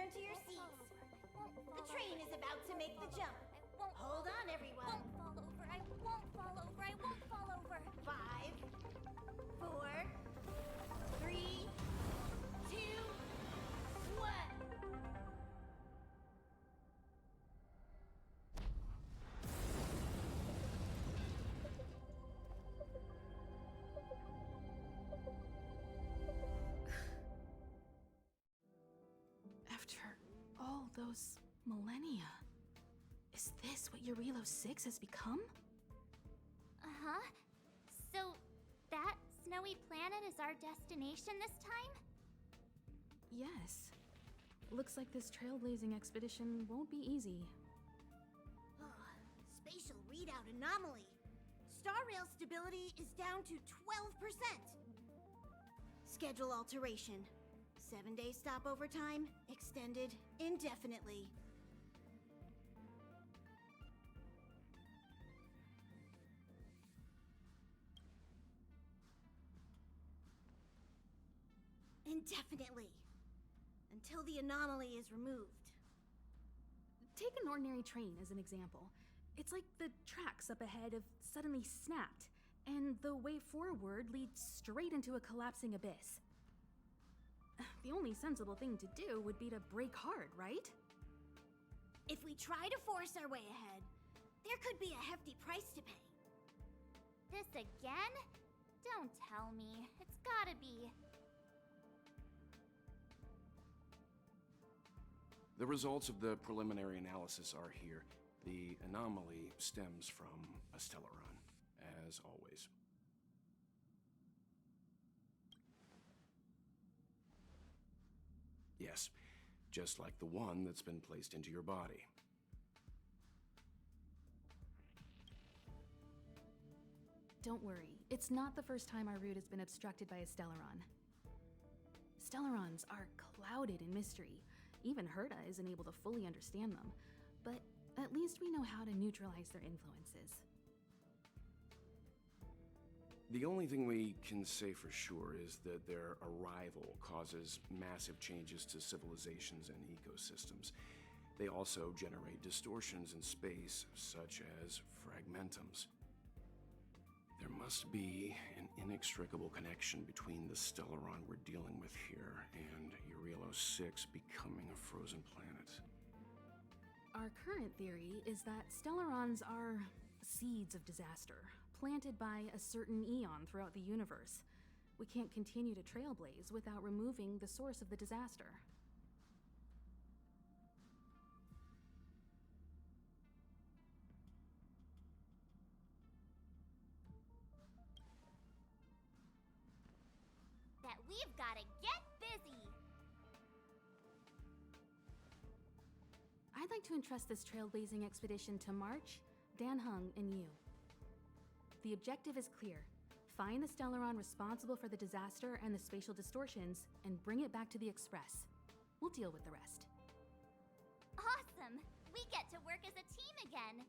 return to your seats. The train is about to make the jump. Hold on, everyone. I won't fall over. I won't fall over. 5, 4, 3, 2, 1. After all those millennia, is this what Eurilo 6 has become? Uh-huh. So, that snowy planet is our destination this time? Yes. Looks like this trailblazing expedition won't be easy. Spatial readout anomaly. Star rail stability is down to 12%. Schedule alteration. 7-day stopover time extended indefinitely. Indefinitely. Until the anomaly is removed. Take an ordinary train as an example. It's like the tracks up ahead have suddenly snapped, and the way forward leads straight into a collapsing abyss. The only sensible thing to do would be to brake hard, right? If we try to force our way ahead, there could be a hefty price to pay. This again? Don't tell me. It's gotta be. The results of the preliminary analysis are here. The anomaly stems from a stellaron, as always. Yes, just like the one that's been placed into your body. Don't worry, it's not the first time our route has been obstructed by a stellaron. Stellarons are clouded in mystery. Even Herta isn't able to fully understand them, but at least we know how to neutralize their influences. The only thing we can say for sure is that their arrival causes massive changes to civilizations and ecosystems. They also generate distortions in space, such as fragmentums. There must be an inextricable connection between the stellaron we're dealing with here and Eurilo 6 becoming a frozen planet. Our current theory is that stellarons are seeds of disaster, planted by a certain eon throughout the universe. We can't continue to trailblaze without removing the source of the disaster. That we've gotta get busy! I'd like to entrust this trailblazing expedition to March, Dan Heng, and you. The objective is clear. Find the stellaron responsible for the disaster and the spatial distortions, and bring it back to the Express. We'll deal with the rest. Awesome! We get to work as a team again!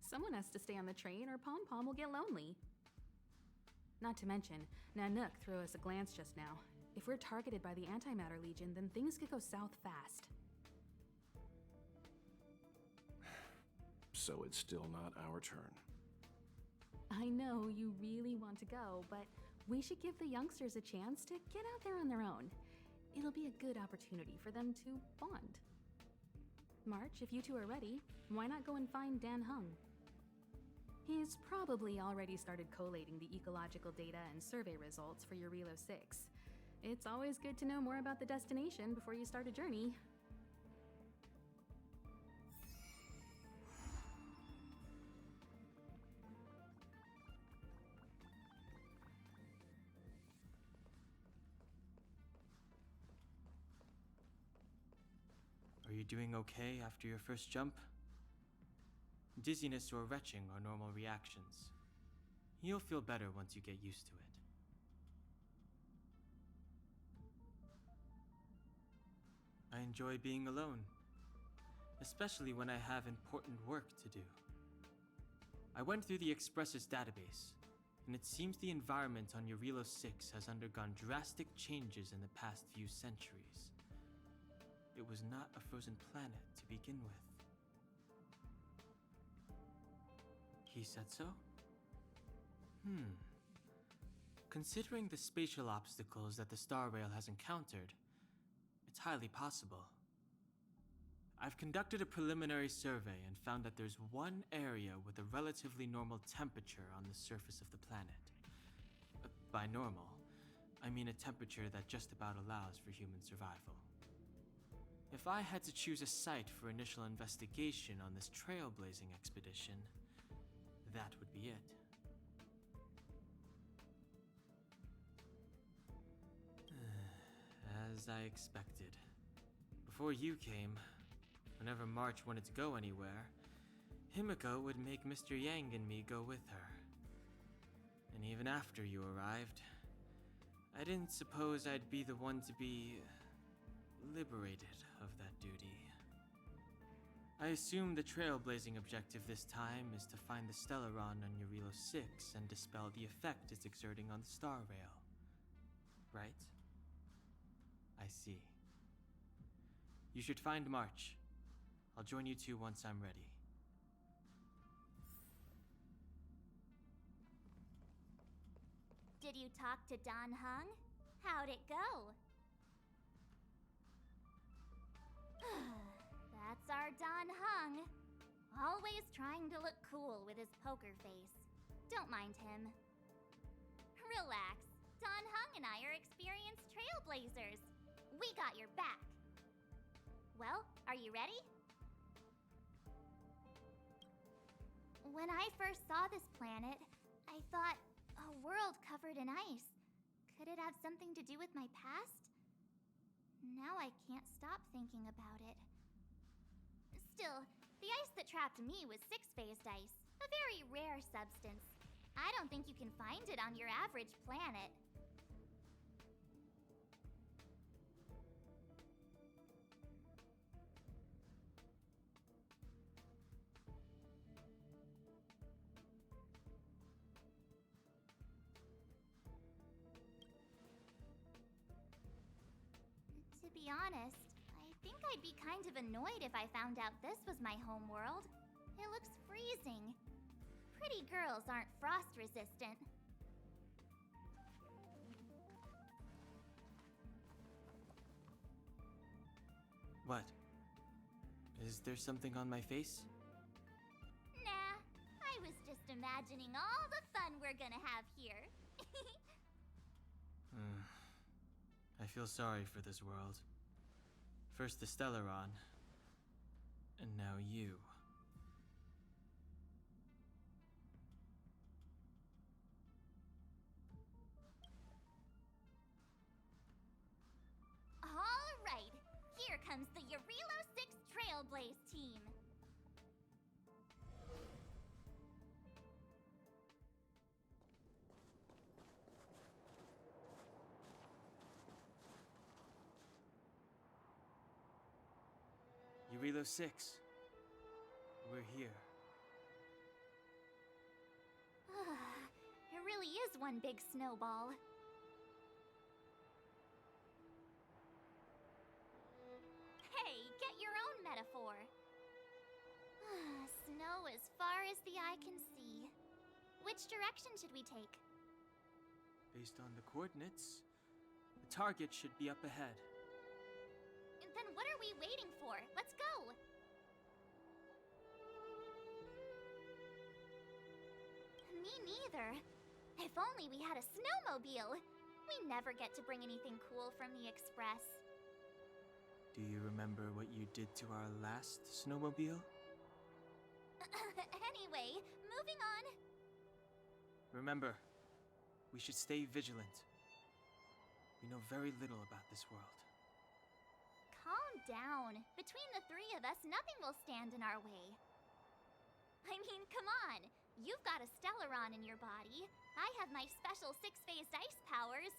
Someone has to stay on the train or Pom Pom will get lonely. Not to mention, Nanook threw us a glance just now. If we're targeted by the Antimatter Legion, then things could go south fast. So it's still not our turn. I know you really want to go, but we should give the youngsters a chance to get out there on their own. It'll be a good opportunity for them to bond. March, if you two are ready, why not go and find Dan Heng? He's probably already started collating the ecological data and survey results for Eurilo 6. It's always good to know more about the destination before you start a journey. Are you doing okay after your first jump? Dizziness or retching are normal reactions. You'll feel better once you get used to it. I enjoy being alone, especially when I have important work to do. I went through the Express's database, and it seems the environment on Eurilo 6 has undergone drastic changes in the past few centuries. It was not a frozen planet to begin with. He said so? Considering the spatial obstacles that the Star Rail has encountered, it's highly possible. I've conducted a preliminary survey and found that there's one area with a relatively normal temperature on the surface of the planet. By normal, I mean a temperature that just about allows for human survival. If I had to choose a site for initial investigation on this trailblazing expedition, that would be it. As I expected. Before you came, whenever March wanted to go anywhere, Himiko would make Mr. Yang and me go with her. And even after you arrived, I didn't suppose I'd be the one to be liberated of that duty. I assume the trailblazing objective this time is to find the Stellaron on Eurilo 6 and dispel the effect it's exerting on the Star Rail. Right? I see. You should find March. I'll join you two once I'm ready. Did you talk to Don Hung? How'd it go? That's our Don Hung. Always trying to look cool with his poker face. Don't mind him. Relax. Don Hung and I are experienced trailblazers. We got your back. Well, are you ready? When I first saw this planet, I thought, a world covered in ice. Could it have something to do with my past? Now I can't stop thinking about it. Still, the ice that trapped me was six-phased ice, a very rare substance. I don't think you can find it on your average planet. To be honest, I think I'd be kind of annoyed if I found out this was my home world. It looks freezing. Pretty girls aren't frost resistant. What? Is there something on my face? Nah, I was just imagining all the fun we're gonna have here. I feel sorry for this world. First the Stellaron, and now you. All right, here comes the Eurilo 6 Trailblaze team. Eurilo 6. We're here. It really is one big snowball. Hey, get your own metaphor. Snow as far as the eye can see. Which direction should we take? Based on the coordinates, the target should be up ahead. Then what are we waiting for? Let's go! Me neither. If only we had a snowmobile. We never get to bring anything cool from the Express. Do you remember what you did to our last snowmobile? Anyway, moving on. Remember, we should stay vigilant. We know very little about this world. Calm down. Between the three of us, nothing will stand in our way. I mean, come on. You've got a Stellaron in your body. I have my special six-phased ice powers.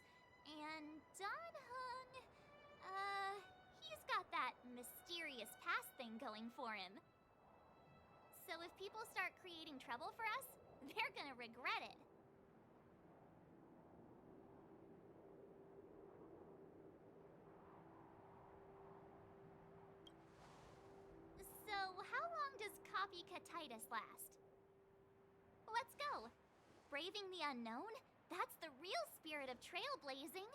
And Don Hung... he's got that mysterious past thing going for him. So if people start creating trouble for us, they're gonna regret it. So, how long does copycatitis last? Let's go! Braving the unknown? That's the real spirit of trailblazing!